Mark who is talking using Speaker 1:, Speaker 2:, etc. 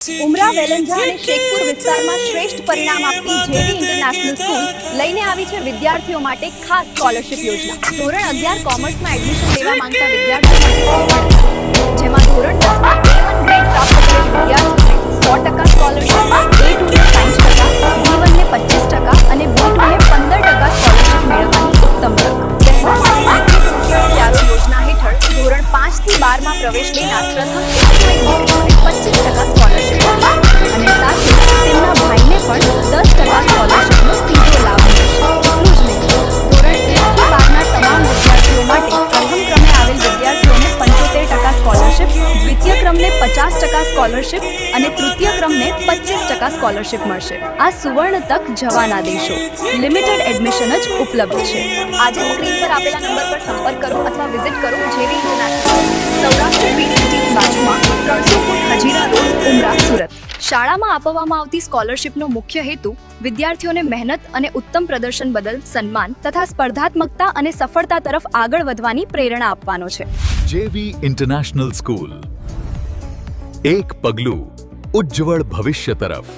Speaker 1: ઉમરા વેલંજા અને શેખપુર વિસ્તારમાં શ્રેષ્ઠ પરિણામ આપતી જેવી ઇન્ટરનેશનલ સ્કૂલ લઈને આવી છે વિદ્યાર્થીઓ માટે ખાસ સ્કોલરશિપ યોજના। ધોરણ 11 કોમર્સમાં એડમિશન લેવા માંગતા વિદ્યાર્થીઓ માટે જેમાં ધોરણ 10માં A1 ગ્રેડ પ્રાપ્ત કરેલ વિદ્યાર્થીઓને 100% સ્કોલરશિપ, A2 ને 60%, B1 ને 25% અને B2 ને 15% સ્કોલરશિપ મેળવવાની ઉત્તમ તક। યોજના હેઠળ ધોરણ 5 થી 12 માં પ્રવેશ લેનાર પ્રથમ 25% સ્કોલરશિપ અને સાથે તેમના ભાઈને પણ 10% સ્કોલરશિપનો સીધો લાભ મળશે। એટલું જ નહીં, ધોરણ 1 થી 12ના તમામ વિદ્યાર્થીઓ માટે પ્રથમ ક્રમે આવેલ વિદ્યાર્થીઓને 75% સ્કોલરશિપ, દ્વિતીય ક્રમને 50% સ્કોલરશિપ અને તૃતીય ક્રમને 25% સ્કોલરશિપ મળશે। આ સુવર્ણ તક જવા ના દેશો। લિમિટેડ એડમિશન જ ઉપલબ્ધ છે। આજે સ્ક્રીન પર આપેલા નંબર પર સંપર્ક કરો અથવા વિઝિટ કરો જેવી ઇન્ટરનેશનલ, સૌરાષ્ટ્ર પીડીસીની બાજુમાં 300 ફૂટ હજીરા રોડ, ઉમરા, સુરત। શાળામાં આપવામાં આવતી સ્કોલરશિપનો મુખ્ય હેતુ વિદ્યાર્થીઓને મહેનત અને ઉત્તમ પ્રદર્શન બદલ સન્માન તથા સ્પર્ધાત્મકતા અને સફળતા તરફ આગળ વધવાની પ્રેરણા આપવાનો છે।
Speaker 2: જેવી ઇન્ટરનેશનલ સ્કૂલ, એક પગલું ઉજ્જવળ ભવિષ્ય તરફ।